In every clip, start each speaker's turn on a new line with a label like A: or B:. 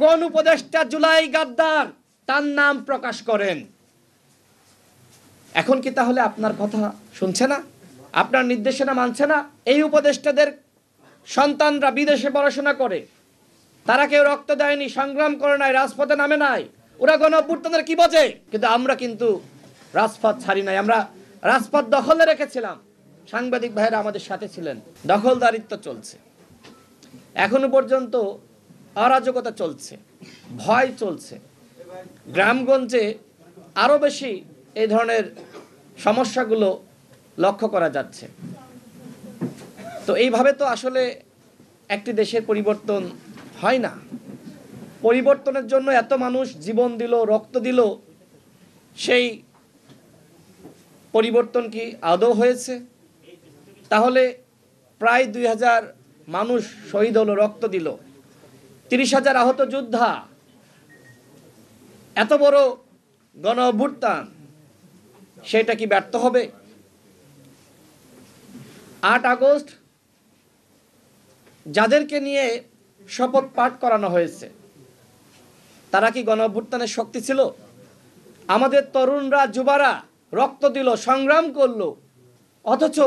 A: কোন উপদেষ্টা জুলাই গাদ্দার তার নাম প্রকাশ করেন। এখন কি তাহলে আপনার কথা শুনছে না, আপনার নির্দেশনা মানছে না? এই উপদেষ্টাদের সন্তানরা বিদেশে পড়াশোনা করে, তারা কেউ রক্ত দেয়নি, সংগ্রাম করে নাই, রাজপথে নামে নাই, ওরা গণঅভ্যুত্থানের কি বোঝে? কিন্তু আমরা কিন্তু রাজপথ ছাড়ি নাই, আমরা রাজপথ দখলে রেখেছিলাম। সাংবাদিক ভাইয়েরা আমাদের সাথে ছিলেন। দখলদারিত্ব চলছে, এখনো পর্যন্ত অরাজকতা চলছে, ভয় চলছে, গ্রামগঞ্জে আরো বেশি এই ধরনের সমস্যাগুলো লক্ষ্য করা যাচ্ছে। তো এইভাবে তো আসলে একটি দেশের পরিবর্তন হয় না। পরিবর্তনের জন্য এত মানুষ জীবন দিল, রক্ত দিল, সেই পরিবর্তন কি আদৌ হয়েছে? তাহলে প্রায় 2000 মানুষ শহীদ হলো, রক্ত দিল, 30,000 আহত যোদ্ধা, এত বড় গণ অভ্যুত্থান, সেটা কি ব্যর্থ হবে? 8 আগস্ট যাদেরকে নিয়ে শপথ পাঠ করানো হয়েছে, তারা কি গণ অভ্যুত্থানের শক্তি ছিল? আমাদের তরুণরা, যুবারা রক্ত দিল, সংগ্রাম করলো, অথচ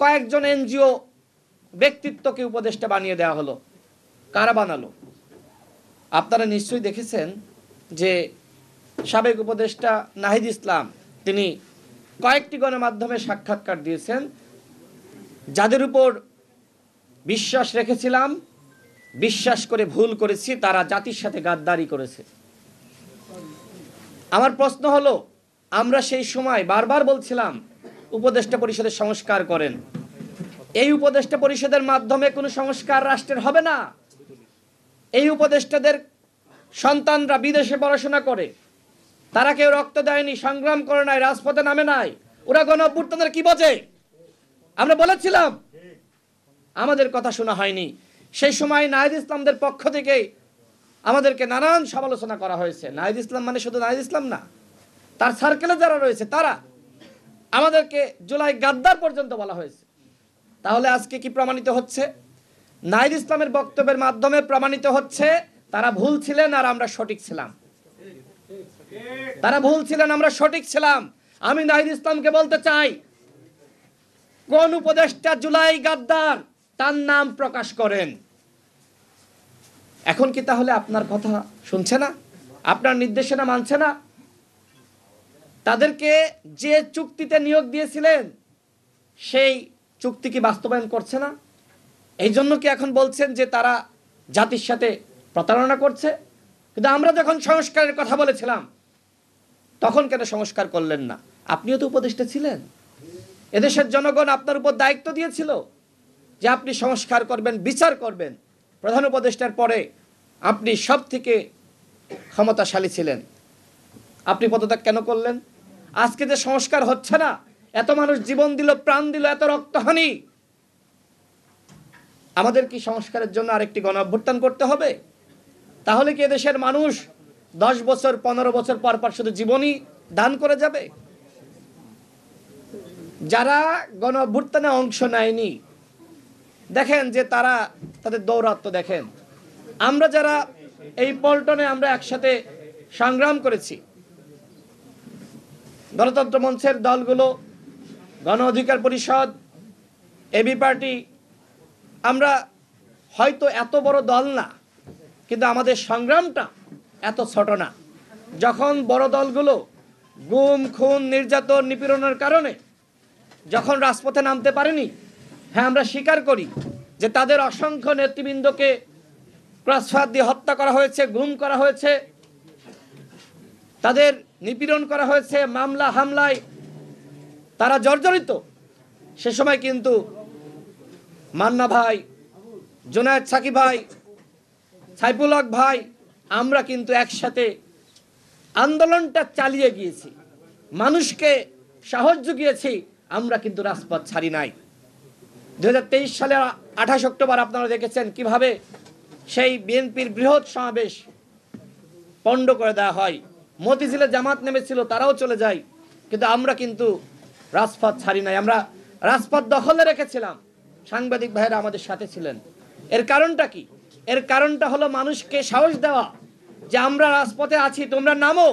A: কয়েকজন এনজিও ব্যক্তিত্বকে উপদেষ্টা বানিয়ে দেওয়া হলো। কারা বানালো? আপনারা নিশ্চয়ই দেখেছেন যে সাবেক উপদেষ্টা নাহিদ ইসলাম, তিনি কয়েকটি গণমাধ্যমে সাক্ষাৎকার দিয়েছেন, যাদের উপর বিশ্বাস রেখেছিলাম, বিশ্বাস করে ভুল করেছি, তারা জাতির সাথে গাদ্দারি করেছে। আমার প্রশ্ন হলো, আমরা সেই সময় বারবার বলছিলাম উপদেষ্টা পরিষদের সংস্কার করেন। এই উপদেষ্টা পরিষদের মাধ্যমে কোনো সংস্কার রাষ্ট্রের হবে না। এই উপদেষ্টাদের সন্তানরা বিদেশে পড়াশোনা করে, তারা কেউ রক্ত দেয়নি, সংগ্রাম করে নাই, রাজপথে নামে নাই, ওরা গণঅভ্যুত্থানের কি বোঝে? আমরা বলেছিলাম, আমাদের কথা শোনা হয়নি। সেই সময় নাহিদ ইসলামদের পক্ষ থেকে আমাদেরকে নানান সমালোচনা করা হয়েছে। নাহিদ ইসলাম মানে শুধু নাহিদ ইসলাম না, তার সার্কেলে যারা রয়েছে তারা, আমাদেরকে জুলাই গাদ্দার পর্যন্ত বলা হয়েছে। তাহলে আজকে কি প্রমাণিত হচ্ছে? নাহিদ ইসলামের বক্তব্যের মাধ্যমে প্রমাণিত হচ্ছে তারা ভুল ছিলেন আর আমরা সঠিক ছিলাম। তারা ভুল ছিলেন, আমরা সঠিক ছিলাম। আমি নাহিদ ইসলামকে বলতে চাই, কোন উপদেষ্টা জুলাই গাদ্দার তার নাম প্রকাশ করেন। এখন কি তাহলে আপনার কথা শুনছে না, আপনার নির্দেশনা মানছে না? তাদেরকে যে চুক্তিতে নিয়োগ দিয়েছিলেন, সেই চুক্তি কি বাস্তবায়ন করছে না? এই জন্য কি এখন বলছেন যে তারা জাতির সাথে প্রতারণা করছে? কিন্তু আমরা যখন সংস্কারের কথা বলেছিলাম, তখন কেন সংস্কার করলেন না? আপনিও তো উপদেষ্টা ছিলেন, এদেশের জনগণ আপনার উপর দায়িত্ব দিয়েছিল যে আপনি সংস্কার করবেন, বিচার করবেন। প্রধান উপদেষ্টার পরে আপনি সব থেকে ক্ষমতাশালী ছিলেন, আপনি পদত্যাগ কেন করলেন? আজকে যে সংস্কার হচ্ছে না, এত মানুষ জীবন দিল, প্রাণ দিল, এত রক্তহানি, আমাদের কি সংস্কারের জন্য আরেকটি গণঅভ্যুত্থান করতে হবে? তাহলে কি এদেশের মানুষ 10 বছর 15 বছর পর পর শুধু জীবনই দান করে যাবে? যারা গণঅভ্যুত্থানে অংশ নেয়নি, দেখেন যে তারা তাদের দৌরাত্ম্য দেখেন। আমরা যারা এই পল্টনে আমরা একসাথে সংগ্রাম করেছি, গণতন্ত্র মঞ্চের দলগুলো, গণ অধিকার পরিষদ, এবি পার্টি, আমরা হয়তো এত বড় দল না, কিন্তু আমাদের সংগ্রামটা এত ছোট না। যখন বড় দলগুলো গুম, খুন, নির্যাতন, নিপীড়নের কারণে যখন রাজপথে নামতে পারেনি, হ্যাঁ আমরা স্বীকার করি যে তাদের অসংখ্য নেতৃবৃন্দকে ক্রসফায়ার দিয়ে হত্যা করা হয়েছে, গুম করা হয়েছে, তাদের নিপীড়ন করা হয়েছে, মামলা হামলায় তারা জর্জরিত। সে সময় কিন্তু মান্না ভাই, জুনায়েদ সাকিব ভাই, সাইফুল হক ভাই, আমরা কিন্তু একসাথে আন্দোলনটা চালিয়ে গিয়েছি, মানুষকে সাহস জুগিয়েছি, আমরা কিন্তু রাজপথ ছাড়ি নাই। 2023 সালের 28 অক্টোবর আপনারা দেখেছেন কিভাবে সেই বিএনপির বৃহৎ সমাবেশ পণ্ড করে দেওয়া হয়। মতিঝিলে জামাত নেমেছিল, তারাও চলে যায়, কিন্তু আমরা কিন্তু রাজপথ ছাড়ি নাই, আমরা রাজপথ দখলে রেখেছিলাম। সাংবাদিক ভাইয়েরা আমাদের সাথে ছিলেন। এর কারণটা কি? এর কারণটা হলো মানুষকে সাহস দেওয়া যে আমরা রাজপথে আছি, তোমরা নামো।